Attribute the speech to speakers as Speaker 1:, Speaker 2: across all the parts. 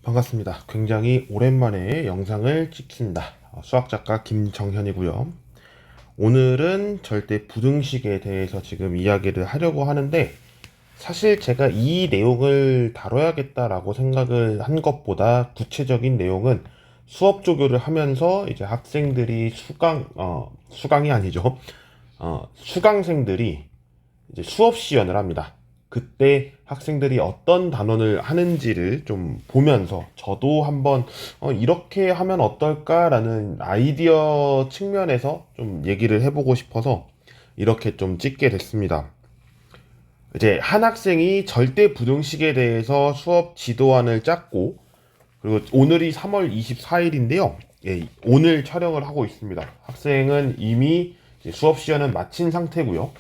Speaker 1: 반갑습니다. 굉장히 오랜만에 영상을 찍습니다. 수학작가 김정현이고요. 오늘은 절대 부등식에 대해서 지금 이야기를 하려고 하는데, 사실 제가 이 내용을 다뤄야겠다라고 생각을 한 것보다 구체적인 내용은 수업 조교를 하면서 이제 학생들이 수강이 아니죠. 수강생들이 이제 수업 시연을 합니다. 그때 학생들이 어떤 단원을 하는지를 좀 보면서 저도 한번 이렇게 하면 어떨까라는 아이디어 측면에서 좀 얘기를 해보고 싶어서 이렇게 좀 찍게 됐습니다. 이제 한 학생이 절대 부등식에 대해서 수업 지도안을 짰고, 그리고 오늘이 3월 24일인데요. 예, 오늘 촬영을 하고 있습니다. 학생은 이미 이제 수업 시연은 마친 상태고요.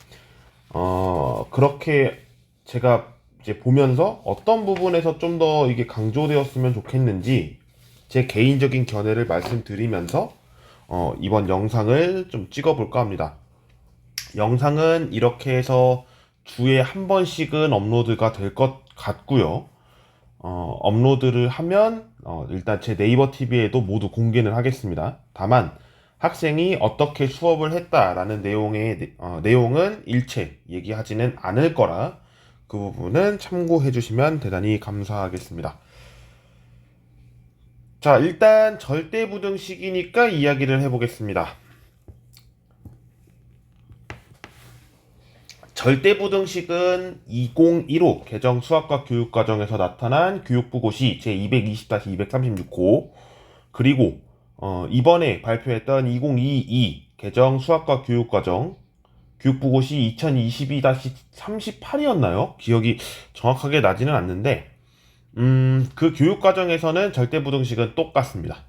Speaker 1: 그렇게 제가 이제 보면서 어떤 부분에서 좀 더 이게 강조되었으면 좋겠는지 제 개인적인 견해를 말씀드리면서 이번 영상을 좀 찍어볼까 합니다. 영상은 이렇게 해서 주에 한 번씩은 업로드가 될 것 같고요. 업로드를 하면 일단 제 네이버 TV에도 모두 공개는 하겠습니다. 다만 학생이 어떻게 수업을 했다라는 내용은 일체 얘기하지는 않을 거라 그 부분은 참고해 주시면 대단히 감사하겠습니다. 자, 일단 절대부등식이니까 이야기를 해보겠습니다. 절대부등식은 2015 개정 수학과 교육과정에서 나타난 교육부 고시 제220-236호, 그리고 이번에 발표했던 2022 개정 수학과 교육과정 교육부 고시 2022-38이었나요? 기억이 정확하게 나지는 않는데 그 교육과정에서는 절대부등식은 똑같습니다.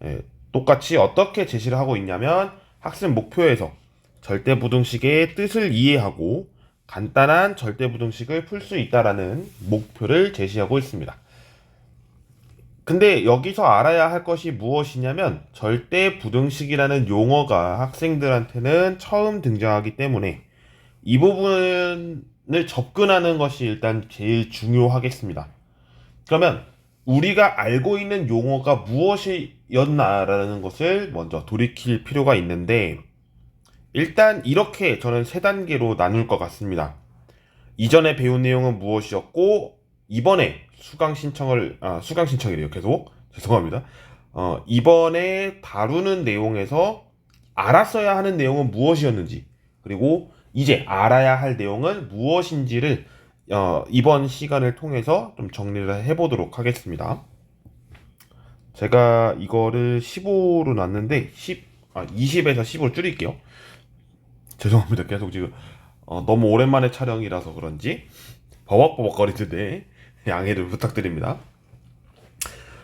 Speaker 1: 예, 똑같이 어떻게 제시를 하고 있냐면 학습 목표에서 절대부등식의 뜻을 이해하고 간단한 절대부등식을 풀 수 있다라는 목표를 제시하고 있습니다. 근데 여기서 알아야 할 것이 무엇이냐면 절대부등식이라는 용어가 학생들한테는 처음 등장하기 때문에 이 부분을 접근하는 것이 일단 제일 중요하겠습니다. 그러면 우리가 알고 있는 용어가 무엇이었나라는 것을 먼저 돌이킬 필요가 있는데, 일단 이렇게 저는 세 단계로 나눌 것 같습니다. 이전에 배운 내용은 무엇이었고, 이번에 수강 신청이래요. 계속. 죄송합니다. 이번에 다루는 내용에서 알았어야 하는 내용은 무엇이었는지, 그리고 이제 알아야 할 내용은 무엇인지를 이번 시간을 통해서 좀 정리를 해보도록 하겠습니다. 제가 이거를 15로 놨는데 20에서 10으로 줄일게요. 죄송합니다. 계속 지금 너무 오랜만에 촬영이라서 그런지 버벅버벅거리는데 양해를 부탁드립니다.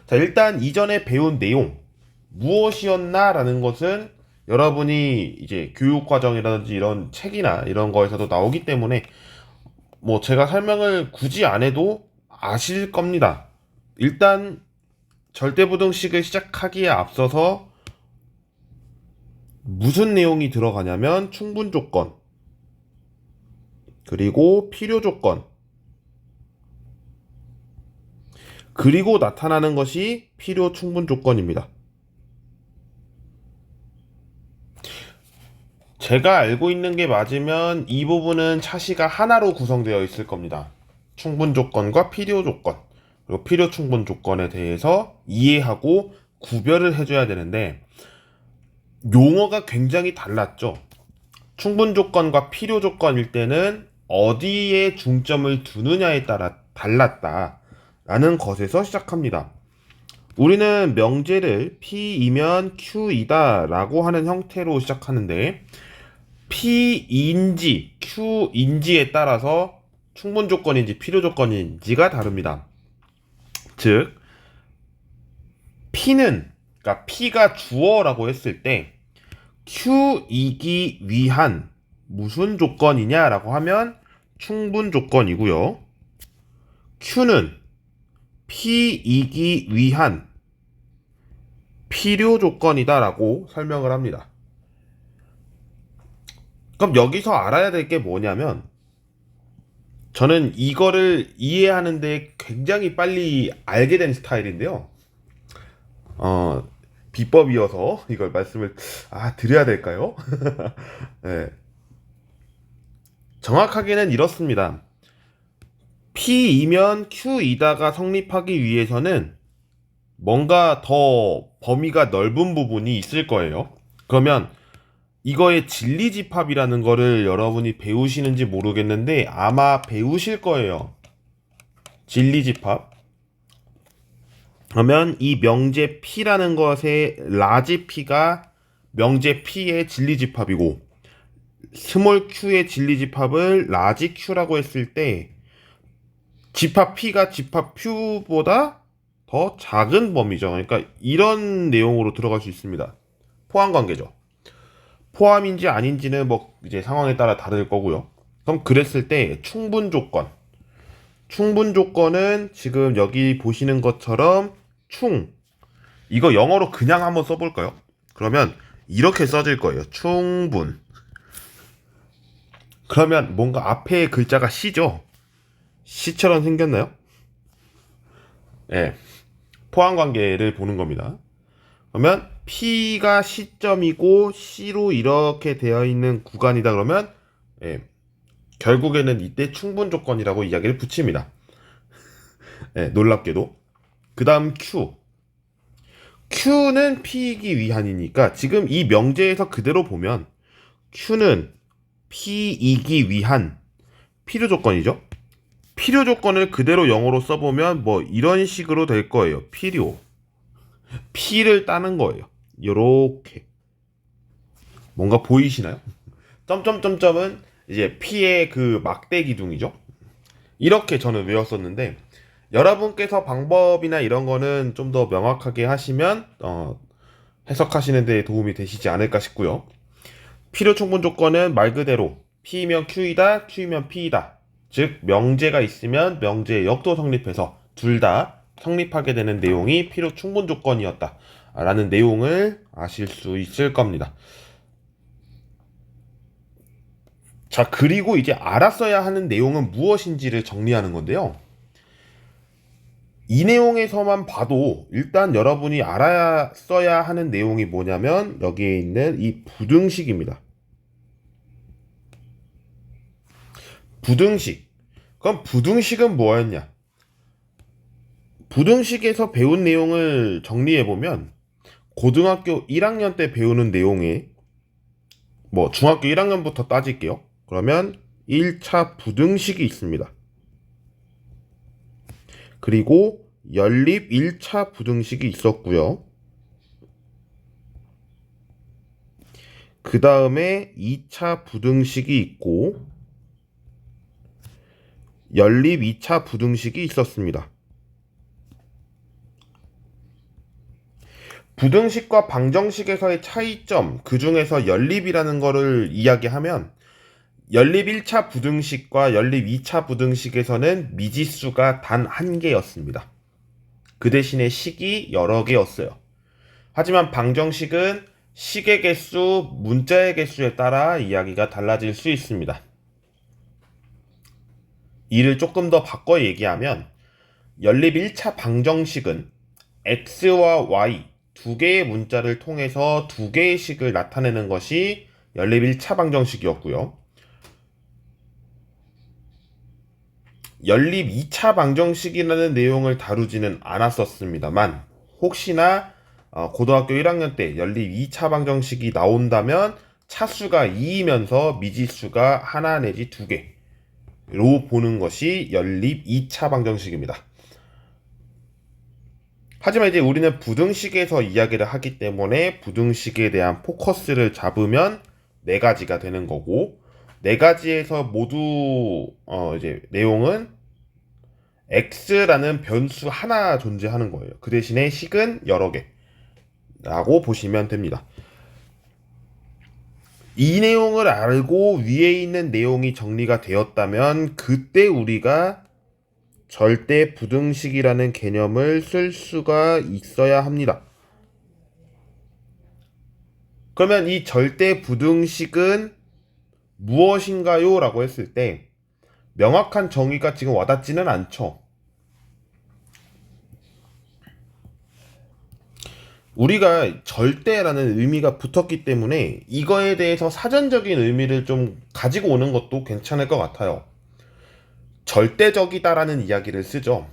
Speaker 1: 자, 일단 이전에 배운 내용 무엇이었나라는 것은 여러분이 이제 교육과정이라든지 이런 책이나 이런 거에서도 나오기 때문에 뭐 제가 설명을 굳이 안 해도 아실 겁니다. 일단 절대부등식을 시작하기에 앞서서 무슨 내용이 들어가냐면 충분조건, 그리고 필요조건, 그리고 나타나는 것이 필요 충분조건입니다. 제가 알고 있는 게 맞으면 이 부분은 차시가 하나로 구성되어 있을 겁니다. 충분조건과 필요조건, 그리고 필요충분조건에 대해서 이해하고 구별을 해줘야 되는데 용어가 굉장히 달랐죠. 충분조건과 필요조건일 때는 어디에 중점을 두느냐에 따라 달랐다라는 것에서 시작합니다. 우리는 명제를 P이면 Q이다 라고 하는 형태로 시작하는데 P인지 Q인지에 따라서 충분조건인지 필요조건인지가 다릅니다. 즉 그러니까 P가 주어라고 했을 때 Q이기 위한 무슨 조건이냐라고 하면 충분조건이고요. Q는 P이기 위한 필요조건이다라고 설명을 합니다. 그럼 여기서 알아야 될 게 뭐냐면 저는 이거를 이해하는데 굉장히 빨리 알게 된 스타일인데요. 어, 비법이어서 이걸 말씀을 드려야 될까요? 네, 정확하게는 이렇습니다. P이면 Q이다가 성립하기 위해서는 뭔가 더 범위가 넓은 부분이 있을 거예요. 그러면 이거의 진리집합이라는 거를 여러분이 배우시는지 모르겠는데 아마 배우실 거예요. 진리집합. 그러면 이 명제 P라는 것의 라지 P가 명제 P의 진리집합이고 스몰 q의 진리집합을 라지 q라고 했을 때 집합 P가 집합 Q보다 더 작은 범위죠. 그러니까 이런 내용으로 들어갈 수 있습니다. 포함 관계죠. 포함인지 아닌지는 뭐 이제 상황에 따라 다를 거고요. 그럼 그랬을 때 충분 조건. 충분 조건은 지금 여기 보시는 것처럼 이거 영어로 그냥 한번 써볼까요? 그러면 이렇게 써질 거예요. 충분. 그러면 뭔가 앞에 글자가 C죠? C처럼 생겼나요? 예. 포함 관계를 보는 겁니다. 그러면 P가 C점이고 C로 이렇게 되어 있는 구간이다 그러면 예, 결국에는 이때 충분 조건이라고 이야기를 붙입니다. 예, 놀랍게도. 그 다음 Q. Q는 P이기 위한이니까 지금 이 명제에서 그대로 보면 Q는 P이기 위한 필요 조건이죠. 필요 조건을 그대로 영어로 써보면 뭐 이런 식으로 될 거예요. 필요. P를 따는 거예요. 요렇게. 뭔가 보이시나요? 점점점점은 이제 P의 그 막대 기둥이죠. 이렇게 저는 외웠었는데 여러분께서 방법이나 이런 거는 좀 더 명확하게 하시면 해석하시는 데 도움이 되시지 않을까 싶고요. 필요 충분 조건은 말 그대로 P이면 Q이다, Q이면 P이다. 즉 명제가 있으면 명제의 역도 성립해서 둘 다 성립하게 되는 내용이 필요 충분 조건이었다. 라는 내용을 아실 수 있을 겁니다. 자, 그리고 이제 알았어야 하는 내용은 무엇인지를 정리하는 건데요. 이 내용에서만 봐도 일단 여러분이 알았어야 하는 내용이 뭐냐면 여기에 있는 이 부등식입니다. 부등식. 그럼 부등식은 뭐였냐? 부등식에서 배운 내용을 정리해보면 고등학교 1학년 때 배우는 내용에 뭐 중학교 1학년부터 따질게요. 그러면 1차 부등식이 있습니다. 그리고 연립 1차 부등식이 있었고요. 그 다음에 2차 부등식이 있고 연립 2차 부등식이 있었습니다. 부등식과 방정식에서의 차이점, 그 중에서 연립이라는 거를 이야기하면 연립 1차 부등식과 연립 2차 부등식에서는 미지수가 단 한 개였습니다. 그 대신에 식이 여러 개였어요. 하지만 방정식은 식의 개수, 문자의 개수에 따라 이야기가 달라질 수 있습니다. 이를 조금 더 바꿔 얘기하면 연립 1차 방정식은 x와 y 두 개의 문자를 통해서 두 개의 식을 나타내는 것이 연립 1차 방정식이었고요. 연립 2차 방정식이라는 내용을 다루지는 않았었습니다만 혹시나 고등학교 1학년 때 연립 2차 방정식이 나온다면 차수가 2이면서 미지수가 하나 내지 두 개로 보는 것이 연립 2차 방정식입니다. 하지만 이제 우리는 부등식에서 이야기를 하기 때문에 부등식에 대한 포커스를 잡으면 네 가지가 되는 거고 네 가지에서 모두 이제 내용은 x라는 변수 하나 존재하는 거예요. 그 대신에 식은 여러 개라고 보시면 됩니다. 이 내용을 알고 위에 있는 내용이 정리가 되었다면 그때 우리가 절대 부등식이라는 개념을 쓸 수가 있어야 합니다. 그러면 이 절대 부등식은 무엇인가요? 라고 했을 때 명확한 정의가 지금 와닿지는 않죠. 우리가 절대라는 의미가 붙었기 때문에 이거에 대해서 사전적인 의미를 좀 가지고 오는 것도 괜찮을 것 같아요. 절대적이다라는 이야기를 쓰죠.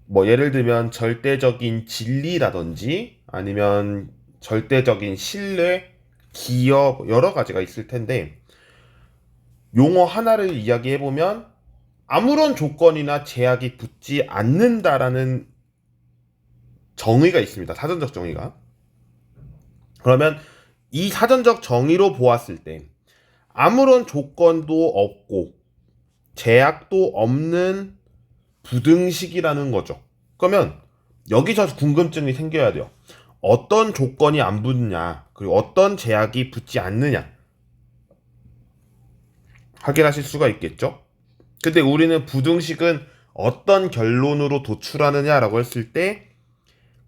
Speaker 1: 뭐 예를 들면 절대적인 진리라든지 아니면 절대적인 신뢰, 기업 여러 가지가 있을 텐데 용어 하나를 이야기해보면 아무런 조건이나 제약이 붙지 않는다라는 정의가 있습니다. 사전적 정의가. 그러면 이 사전적 정의로 보았을 때 아무런 조건도 없고 제약도 없는 부등식이라는 거죠. 그러면 여기서 궁금증이 생겨야 돼요. 어떤 조건이 안 붙냐, 그리고 어떤 제약이 붙지 않느냐 확인하실 수가 있겠죠. 근데 우리는 부등식은 어떤 결론으로 도출하느냐라고 했을 때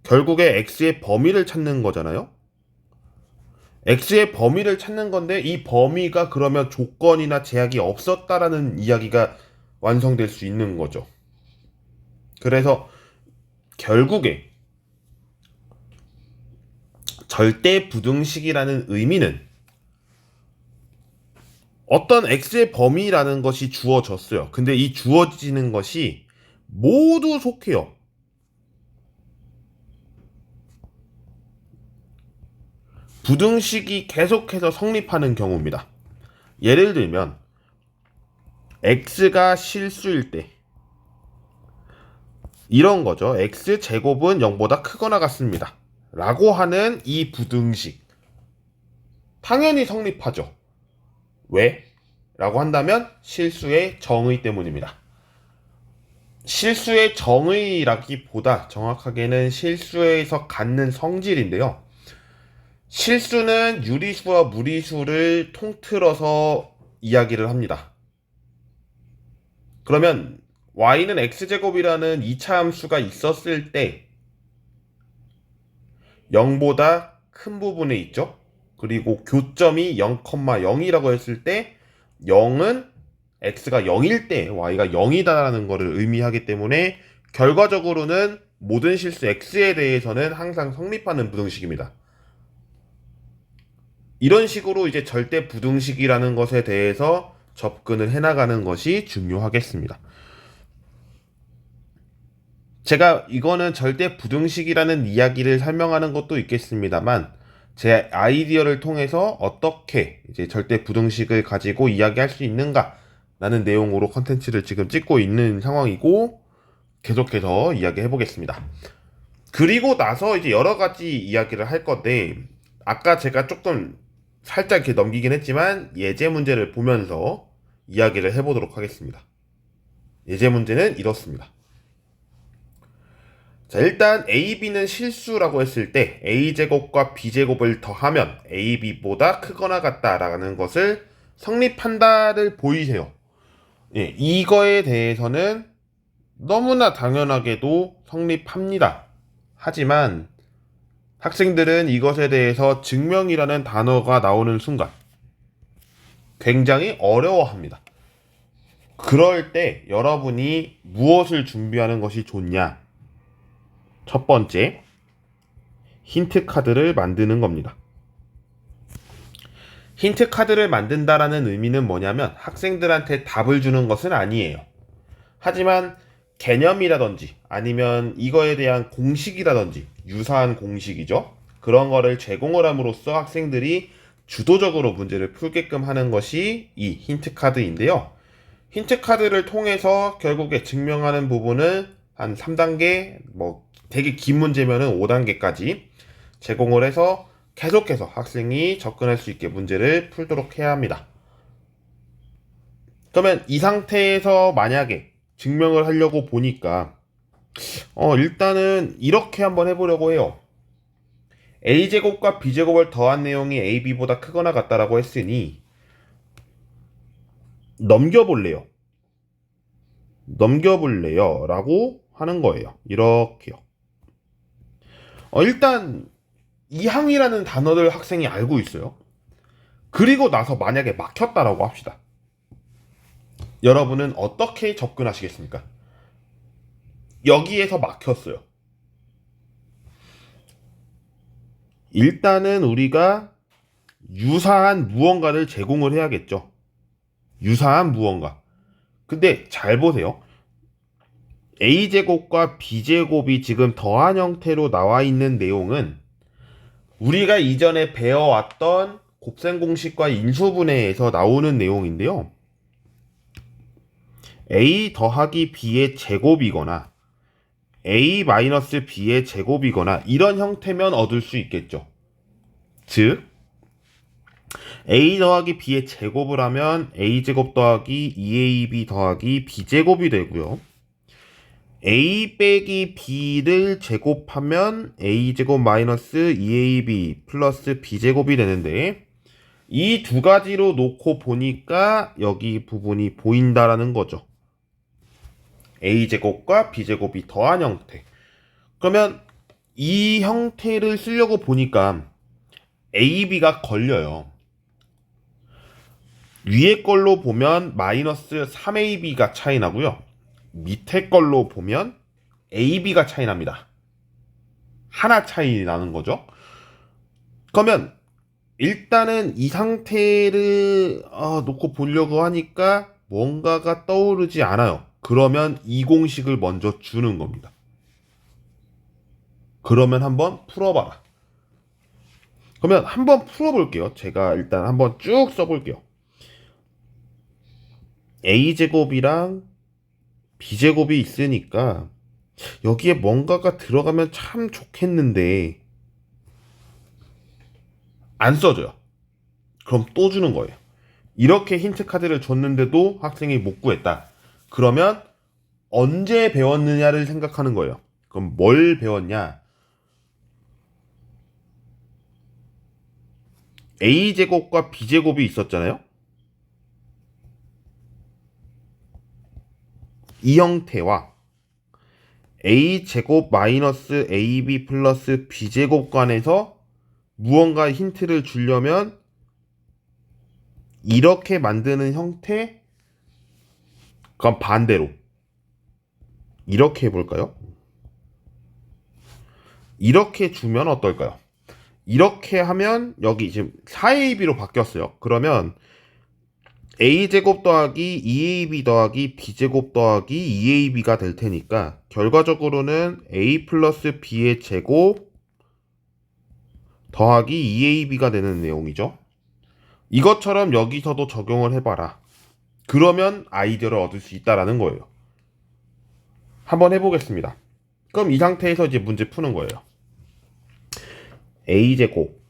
Speaker 1: 결국에 x의 범위를 찾는 거잖아요. x의 범위를 찾는 건데 이 범위가 그러면 조건이나 제약이 없었다라는 이야기가 완성될 수 있는 거죠. 그래서 결국에 절대 부등식이라는 의미는 어떤 x의 범위라는 것이 주어졌어요. 근데 이 주어지는 것이 모두 속해요. 부등식이 계속해서 성립하는 경우입니다. 예를 들면 x가 실수일 때 이런 거죠. x제곱은 0보다 크거나 같습니다. 라고 하는 이 부등식 당연히 성립하죠. 왜? 라고 한다면 실수의 정의 때문입니다. 실수의 정의라기보다 정확하게는 실수에서 갖는 성질인데요. 실수는 유리수와 무리수를 통틀어서 이야기를 합니다. 그러면 y는 x제곱이라는 2차 함수가 있었을 때 0보다 큰 부분에 있죠. 그리고 교점이 0,0이라고 했을 때 0은 x가 0일 때 y가 0이다라는 것을 의미하기 때문에 결과적으로는 모든 실수 x에 대해서는 항상 성립하는 부등식입니다. 이런 식으로 이제 절대 부등식이라는 것에 대해서 접근을 해나가는 것이 중요하겠습니다. 제가 이거는 절대 부등식이라는 이야기를 설명하는 것도 있겠습니다만 제 아이디어를 통해서 어떻게 이제 절대 부등식을 가지고 이야기할 수 있는가 라는 내용으로 컨텐츠를 지금 찍고 있는 상황이고 계속해서 이야기해 보겠습니다. 그리고 나서 이제 여러 가지 이야기를 할 건데 아까 제가 조금 살짝 이렇게 넘기긴 했지만 예제 문제를 보면서 이야기를 해보도록 하겠습니다. 예제 문제는 이렇습니다. 자, 일단 AB는 실수라고 했을 때 A제곱과 B제곱을 더하면 AB보다 크거나 같다라는 것을 성립한다를 보이세요. 예, 이거에 대해서는 너무나 당연하게도 성립합니다. 하지만 학생들은 이것에 대해서 증명이라는 단어가 나오는 순간 굉장히 어려워합니다. 그럴 때 여러분이 무엇을 준비하는 것이 좋냐? 첫 번째, 힌트 카드를 만드는 겁니다. 힌트 카드를 만든다라는 의미는 뭐냐면 학생들한테 답을 주는 것은 아니에요. 하지만 개념이라든지 아니면 이거에 대한 공식이라든지 유사한 공식이죠. 그런 거를 제공을 함으로써 학생들이 주도적으로 문제를 풀게끔 하는 것이 이 힌트 카드인데요. 힌트 카드를 통해서 결국에 증명하는 부분은 한 3단계, 뭐 되게 긴 문제면은 5단계까지 제공을 해서 계속해서 학생이 접근할 수 있게 문제를 풀도록 해야 합니다. 그러면 이 상태에서 만약에 증명을 하려고 보니까 일단은 이렇게 한번 해보려고 해요. A제곱과 B제곱을 더한 내용이 AB보다 크거나 같다라고 했으니 넘겨볼래요 라고 하는 거예요. 이렇게요. 일단 이항이라는 단어를 학생이 알고 있어요. 그리고 나서 만약에 막혔다라고 합시다. 여러분은 어떻게 접근하시겠습니까? 여기에서 막혔어요. 일단은 우리가 유사한 무언가를 제공을 해야겠죠. 유사한 무언가. 근데 잘 보세요. a제곱과 b제곱이 지금 더한 형태로 나와 있는 내용은 우리가 이전에 배워왔던 곱셈 공식과 인수분해에서 나오는 내용인데요. a 더하기 b의 제곱이거나 a 마이너스 b의 제곱이거나 이런 형태면 얻을 수 있겠죠. 즉 a 더하기 b의 제곱을 하면 a제곱 더하기 2ab 더하기 b제곱이 되고요. a 빼기 b를 제곱하면 a제곱 마이너스 2ab 플러스 b제곱이 되는데 이 두 가지로 놓고 보니까 여기 부분이 보인다라는 거죠. a제곱과 b제곱이 더한 형태. 그러면 이 형태를 쓰려고 보니까 ab가 걸려요. 위에 걸로 보면 마이너스 3ab가 차이 나고요. 밑에 걸로 보면 ab가 차이 납니다. 하나 차이 나는 거죠. 그러면 일단은 이 상태를 놓고 보려고 하니까 뭔가가 떠오르지 않아요. 그러면 이 공식을 먼저 주는 겁니다. 그러면 한번 풀어봐라. 그러면 한번 풀어볼게요. 제가 일단 한번 쭉 써볼게요. a제곱이랑 b제곱이 있으니까 여기에 뭔가가 들어가면 참 좋겠는데 안 써줘요. 그럼 또 주는 거예요. 이렇게 힌트 카드를 줬는데도 학생이 못 구했다. 그러면 언제 배웠느냐를 생각하는 거예요. 그럼 뭘 배웠냐? a제곱과 b제곱이 있었잖아요. 이 형태와 a제곱 마이너스 ab 플러스 b제곱 간에서 무언가 힌트를 주려면 이렇게 만드는 형태, 그럼 반대로 이렇게 해볼까요? 이렇게 주면 어떨까요? 이렇게 하면 여기 지금 4ab로 바뀌었어요. 그러면 a제곱 더하기 2ab 더하기 b제곱 더하기 2ab가 될 테니까 결과적으로는 a 플러스 b의 제곱 더하기 2ab가 되는 내용이죠. 이것처럼 여기서도 적용을 해봐라. 그러면 아이디어를 얻을 수 있다라는 거예요. 한번 해보겠습니다. 그럼 이 상태에서 이제 문제 푸는 거예요. a제곱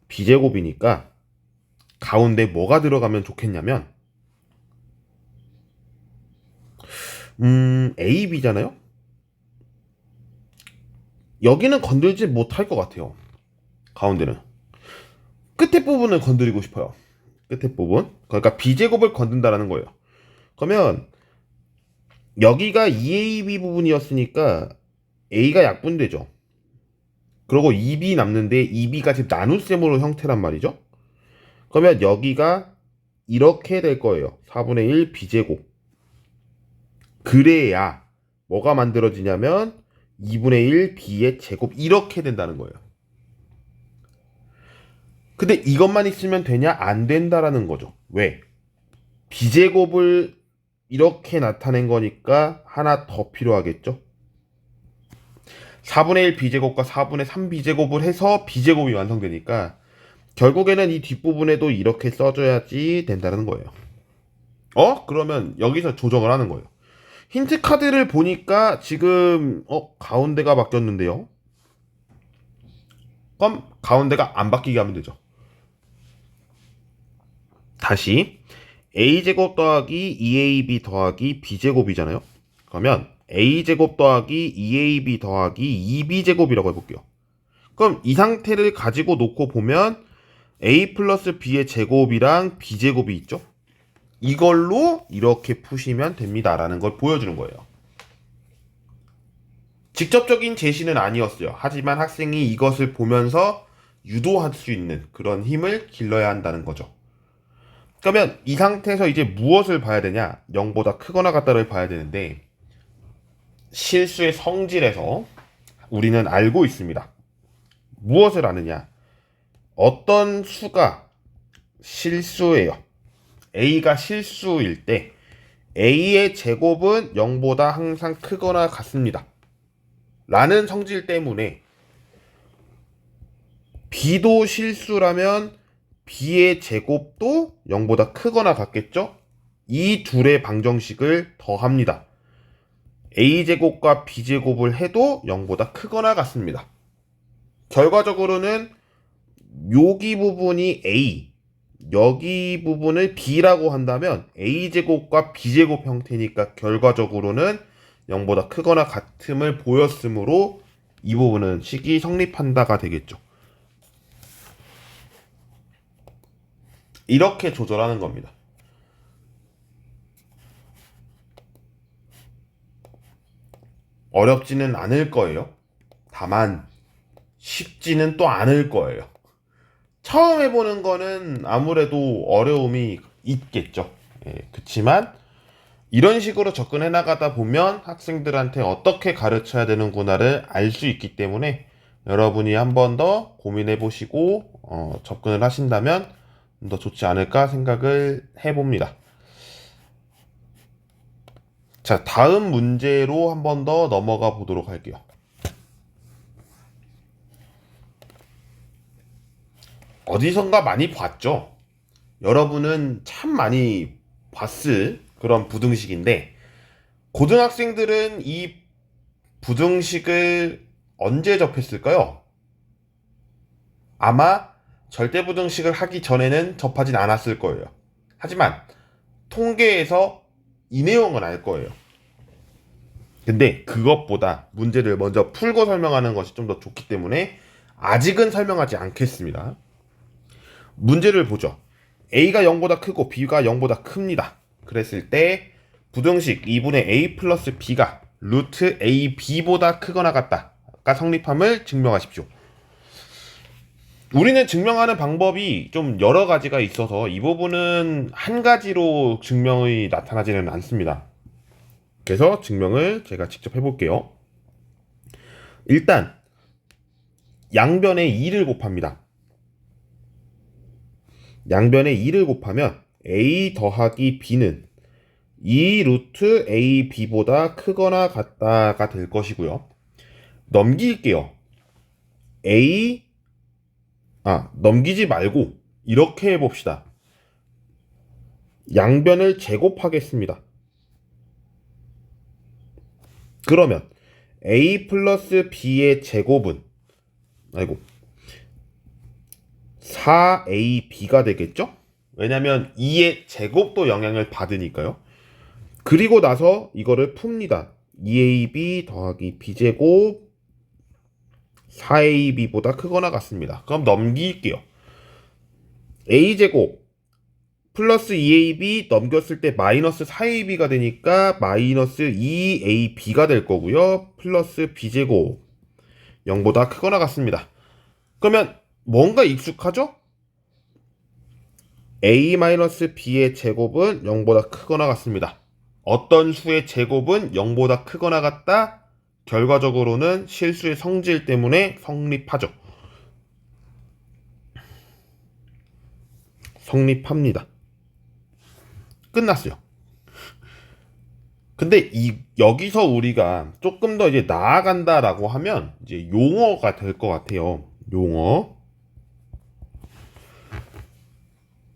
Speaker 1: b제곱이니까 가운데 뭐가 들어가면 좋겠냐면 ab잖아요. 여기는 건들지 못할 것 같아요. 가운데는 끝에 부분을 건드리고 싶어요. 끝에 부분, 그러니까 b제곱을 건든다라는 거예요. 그러면 여기가 2ab 부분이었으니까 a가 약분되죠. 그리고 2b 남는데 2b가 지금 나눗셈으로 형태란 말이죠. 그러면 여기가 이렇게 될 거예요. 4분의 1 b제곱. 그래야 뭐가 만들어지냐면 2분의 1 b의 제곱 이렇게 된다는 거예요. 근데 이것만 있으면 되냐? 안 된다라는 거죠. 왜? b제곱을 이렇게 나타낸 거니까 하나 더 필요하겠죠? 4분의 1 b제곱과 4분의 3 b제곱을 해서 b제곱이 완성되니까 결국에는 이 뒷부분에도 이렇게 써줘야지 된다는 거예요. 그러면 여기서 조정을 하는 거예요. 힌트 카드를 보니까 지금 가운데가 바뀌었는데요. 그럼 가운데가 안 바뀌게 하면 되죠. 다시 a제곱 더하기 2ab 더하기 b제곱이잖아요. 그러면 a제곱 더하기 2ab 더하기 2b제곱이라고 해볼게요. 그럼 이 상태를 가지고 놓고 보면 a 플러스 b의 제곱이랑 b제곱이 있죠. 이걸로 이렇게 푸시면 됩니다 라는 걸 보여주는 거예요. 직접적인 제시는 아니었어요. 하지만 학생이 이것을 보면서 유도할 수 있는 그런 힘을 길러야 한다는 거죠. 그러면 이 상태에서 이제 무엇을 봐야 되냐? 0보다 크거나 같다를 봐야 되는데 실수의 성질에서 우리는 알고 있습니다. 무엇을 아느냐? 어떤 수가 실수예요. A가 실수일 때 A의 제곱은 0보다 항상 크거나 같습니다. 라는 성질 때문에 B도 실수라면 B의 제곱도 0보다 크거나 같겠죠? 이 둘의 방정식을 더합니다. A제곱과 B제곱을 해도 0보다 크거나 같습니다. 결과적으로는 여기 부분이 A, 여기 부분을 B라고 한다면 A제곱과 B제곱 형태니까 결과적으로는 0보다 크거나 같음을 보였으므로 이 부분은 식이 성립한다가 되겠죠. 이렇게 조절하는 겁니다. 어렵지는 않을 거예요. 다만 쉽지는 또 않을 거예요. 처음 해보는 거는 아무래도 어려움이 있겠죠. 그치만 이런 식으로 접근해 나가다 보면 학생들한테 어떻게 가르쳐야 되는구나를 알 수 있기 때문에 여러분이 한 번 더 고민해 보시고 접근을 하신다면 더 좋지 않을까 생각을 해봅니다. 자, 다음 문제로 한 번 더 넘어가 보도록 할게요. 어디선가 많이 봤죠? 여러분은 참 많이 봤을 그런 부등식인데 고등학생들은 이 부등식을 언제 접했을까요? 아마 절대부등식을 하기 전에는 접하진 않았을 거예요. 하지만 통계에서 이 내용은 알 거예요. 근데 그것보다 문제를 먼저 풀고 설명하는 것이 좀 더 좋기 때문에 아직은 설명하지 않겠습니다. 문제를 보죠. A가 0보다 크고 B가 0보다 큽니다. 그랬을 때 부등식 2분의 A 플러스 B가 루트 AB보다 크거나 같다가 성립함을 증명하십시오. 우리는 증명하는 방법이 좀 여러 가지가 있어서 이 부분은 한 가지로 증명이 나타나지는 않습니다. 그래서 증명을 제가 직접 해볼게요. 일단 양변에 2를 곱합니다. 양변에 2를 곱하면 A 더하기 B는 2 루트 AB보다 크거나 같다가 될 것이고요. 넘길게요. 넘기지 말고 이렇게 해봅시다. 양변을 제곱하겠습니다. 그러면 A 플러스 B의 제곱은 4AB가 되겠죠? 왜냐면 2의 제곱도 영향을 받으니까요. 그리고 나서 이거를 풉니다. 2AB 더하기 B제곱 4AB보다 크거나 같습니다. 그럼 넘길게요. A제곱 플러스 2AB 넘겼을 때 마이너스 4AB가 되니까 마이너스 2AB가 될 거고요. 플러스 B제곱 0보다 크거나 같습니다. 그러면 뭔가 익숙하죠? A-B의 제곱은 0보다 크거나 같습니다. 어떤 수의 제곱은 0보다 크거나 같다? 결과적으로는 실수의 성질 때문에 성립하죠. 성립합니다. 끝났어요. 근데 여기서 우리가 조금 더 이제 나아간다라고 하면 이제 용어가 될 것 같아요. 용어.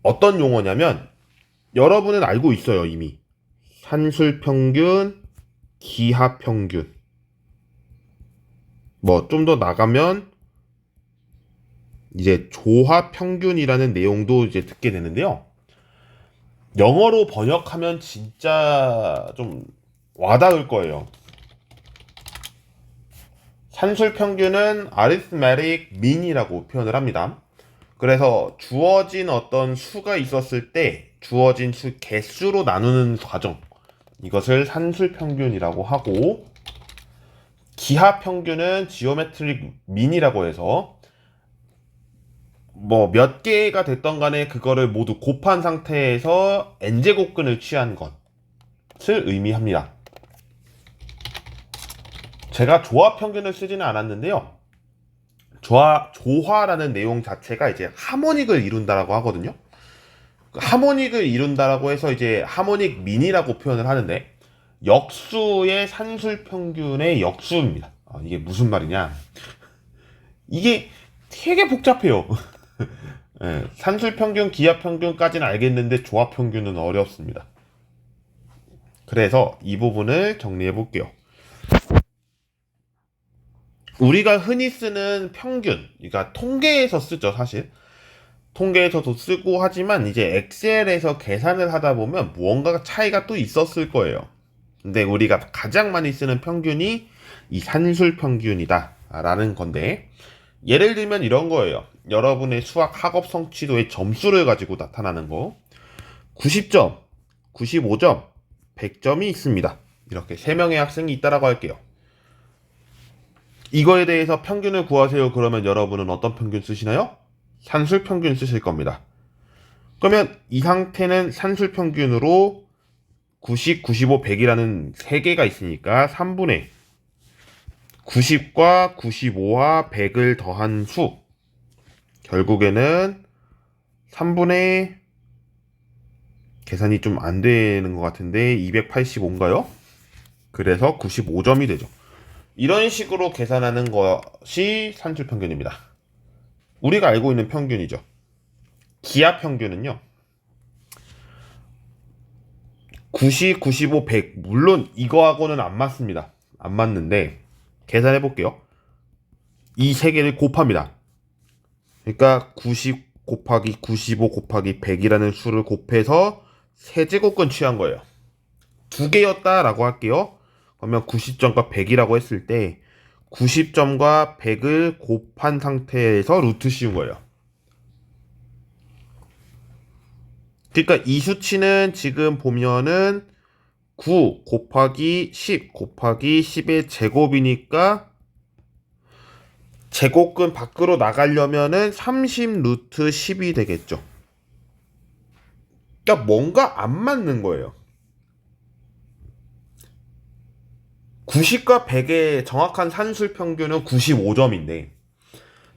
Speaker 1: 어떤 용어냐면 여러분은 알고 있어요, 이미. 산술평균, 기하평균. 좀 더 나가면 이제 조화평균이라는 내용도 이제 듣게 되는데요. 영어로 번역하면 진짜 좀 와닿을 거예요. 산술평균은 arithmetic mean이라고 표현을 합니다. 그래서 주어진 어떤 수가 있었을 때 주어진 수 개수로 나누는 과정, 이것을 산술평균이라고 하고, 기하평균은 geometric mean이라고 해서 뭐 몇 개가 됐던 간에 그거를 모두 곱한 상태에서 n제곱근을 취한 것을 의미합니다. 제가 조화 평균을 쓰지는 않았는데요. 조화라는 내용 자체가 이제 하모닉을 이룬다라고 하거든요. 하모닉을 이룬다라고 해서 이제 하모닉 민이라고 표현을 하는데 역수의 산술 평균의 역수입니다. 이게 무슨 말이냐? 이게 되게 복잡해요. 예, 산술 평균, 기하 평균까지는 알겠는데 조합 평균은 어렵습니다. 그래서 이 부분을 정리해 볼게요. 우리가 흔히 쓰는 평균, 그러니까 통계에서 쓰죠, 사실. 통계에서도 쓰고 하지만 이제 엑셀에서 계산을 하다 보면 무언가 차이가 또 있었을 거예요. 근데 우리가 가장 많이 쓰는 평균이 이 산술 평균이다 라는 건데, 예를 들면 이런 거예요. 여러분의 수학 학업 성취도의 점수를 가지고 나타나는 거. 90점, 95점, 100점이 있습니다. 이렇게 3명의 학생이 있다라고 할게요. 이거에 대해서 평균을 구하세요. 그러면 여러분은 어떤 평균 쓰시나요? 산술 평균 쓰실 겁니다. 그러면 이 상태는 산술 평균으로 90, 95, 100이라는 3개가 있으니까 3분의 90과 95와 100을 더한 수. 결국에는 3분의 계산이 좀 안 되는 것 같은데 285인가요? 그래서 95점이 되죠. 이런 식으로 계산하는 것이 산술 평균입니다. 우리가 알고 있는 평균이죠. 기하 평균은요. 90, 95, 100 물론 이거하고는 안 맞습니다. 안 맞는데 계산해 볼게요. 이 세 개를 곱합니다. 그러니까 90 곱하기 95 곱하기 100이라는 수를 곱해서 세제곱근 취한 거예요. 두 개였다라고 할게요. 그러면 90점과 100이라고 했을 때 90점과 100을 곱한 상태에서 루트 씌운 거예요. 그러니까 이 수치는 지금 보면은 9 곱하기 10 곱하기 10의 제곱이니까 제곱근 밖으로 나가려면은 30 루트 10이 되겠죠. 그러니까 뭔가 안 맞는 거예요. 90과 100의 정확한 산술 평균은 95점인데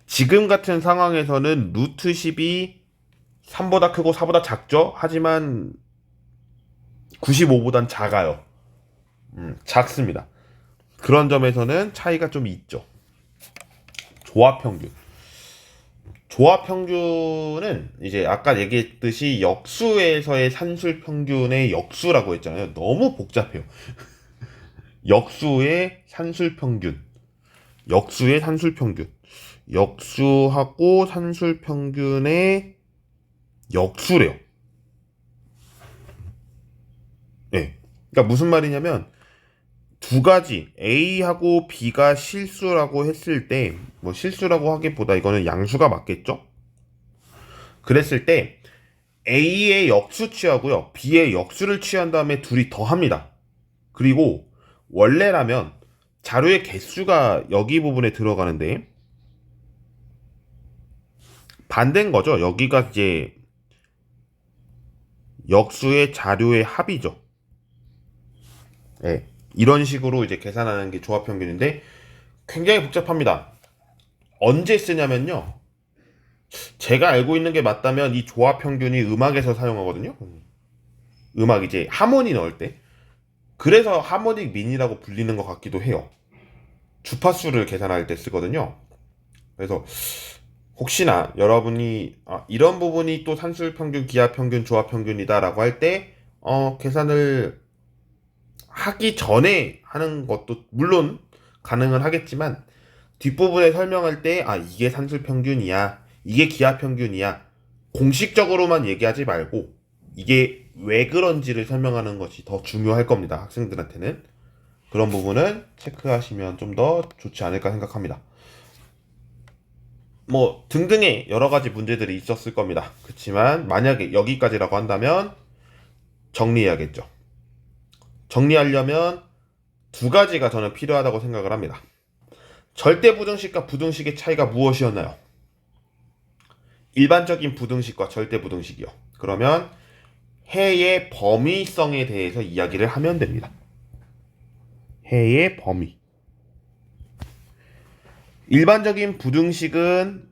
Speaker 1: 지금 같은 상황에서는 루트 10이 3보다 크고 4보다 작죠? 하지만 95보단 작아요. 작습니다. 그런 점에서는 차이가 좀 있죠. 조합 평균. 조합 평균은 이제 아까 얘기했듯이 역수에서의 산술 평균의 역수라고 했잖아요. 너무 복잡해요. 역수의 산술 평균. 역수의 산술 평균. 역수하고 산술 평균의 역수래요. 네. 그러니까 무슨 말이냐면 두 가지 A하고 B가 실수라고 했을 때 뭐 실수라고 하기보다 이거는 양수가 맞겠죠? 그랬을 때 A의 역수 취하고요. B의 역수를 취한 다음에 둘이 더합니다. 그리고 원래라면 자료의 개수가 여기 부분에 들어가는데 반대인 거죠. 여기가 이제 역수의 자료의 합이죠. 네. 이런 식으로 이제 계산하는 게 조합 평균인데 굉장히 복잡합니다. 언제 쓰냐면요. 제가 알고 있는 게 맞다면 이 조합 평균이 음악에서 사용하거든요. 음악 이제 하모니 넣을 때. 그래서 하모닉 민이라고 불리는 것 같기도 해요. 주파수를 계산할 때 쓰거든요. 그래서 혹시나 여러분이 이런 부분이 또 산술 평균, 기하 평균, 조합 평균이다라고 할 때 계산을 하기 전에 하는 것도 물론 가능은 하겠지만 뒷부분에 설명할 때 이게 산술 평균이야, 이게 기하 평균이야 공식적으로만 얘기하지 말고 이게 왜 그런지를 설명하는 것이 더 중요할 겁니다. 학생들한테는 그런 부분은 체크하시면 좀 더 좋지 않을까 생각합니다. 뭐 등등의 여러 가지 문제들이 있었을 겁니다. 그렇지만 만약에 여기까지라고 한다면 정리해야겠죠. 정리하려면 두 가지가 저는 필요하다고 생각을 합니다. 절대 부등식과 부등식의 차이가 무엇이었나요? 일반적인 부등식과 절대 부등식이요. 그러면 해의 범위성에 대해서 이야기를 하면 됩니다. 해의 범위. 일반적인 부등식은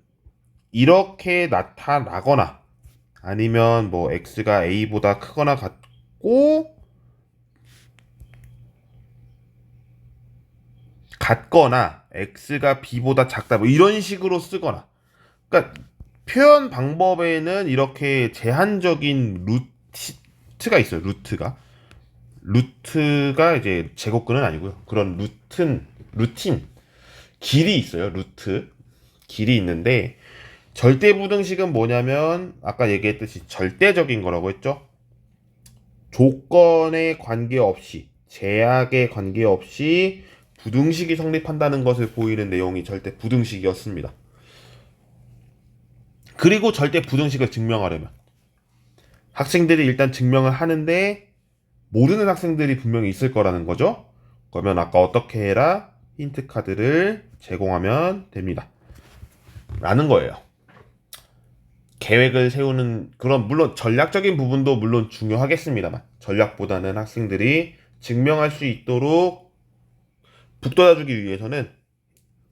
Speaker 1: 이렇게 나타나거나 아니면 뭐 x가 a보다 크거나 같거나 x가 b보다 작다 뭐 이런 식으로 쓰거나, 그러니까 표현 방법에는 이렇게 제한적인 루트가 있어요. 루트가 이제 제곱근은 아니고요. 그런 루틴 길이 있어요. 루트 길이 있는데, 절대 부등식은 뭐냐면 아까 얘기했듯이 절대적인 거라고 했죠. 조건에 관계없이, 제약에 관계없이 부등식이 성립한다는 것을 보이는 내용이 절대 부등식이었습니다. 그리고 절대 부등식을 증명하려면 학생들이 일단 증명을 하는데 모르는 학생들이 분명히 있을 거라는 거죠. 그러면 아까 어떻게 해라? 힌트 카드를 제공하면 됩니다. 라는 거예요. 계획을 세우는 그런, 물론 전략적인 부분도 물론 중요하겠습니다만, 전략보다는 학생들이 증명할 수 있도록 북돋아주기 위해서는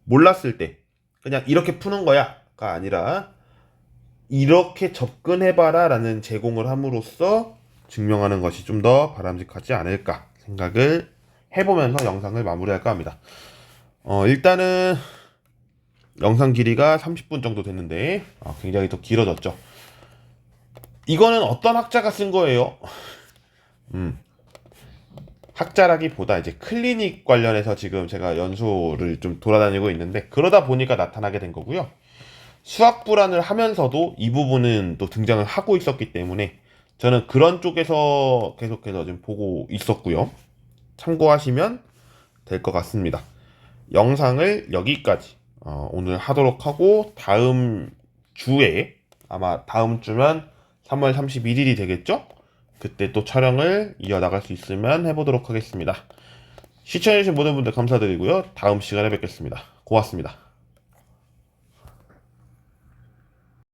Speaker 1: 몰랐을 때 그냥 이렇게 푸는 거야가 아니라 이렇게 접근해봐라 라는 제공을 함으로써 증명하는 것이 좀 더 바람직하지 않을까 생각을 해보면서 영상을 마무리할까 합니다. 일단은 영상 길이가 30분 정도 됐는데 굉장히 더 길어졌죠. 이거는 어떤 학자가 쓴 거예요? 학자라기보다 이제 클리닉 관련해서 지금 제가 연수를 좀 돌아다니고 있는데, 그러다 보니까 나타나게 된 거고요. 수학 불안을 하면서도 이 부분은 또 등장을 하고 있었기 때문에 저는 그런 쪽에서 계속해서 좀 보고 있었고요. 참고하시면 될 것 같습니다. 영상을 여기까지 오늘 하도록 하고, 다음 주에, 아마 다음 주면 3월 31일이 되겠죠? 그때 또 촬영을 이어나갈 수 있으면 해보도록 하겠습니다. 시청해주신 모든 분들 감사드리고요. 다음 시간에 뵙겠습니다. 고맙습니다.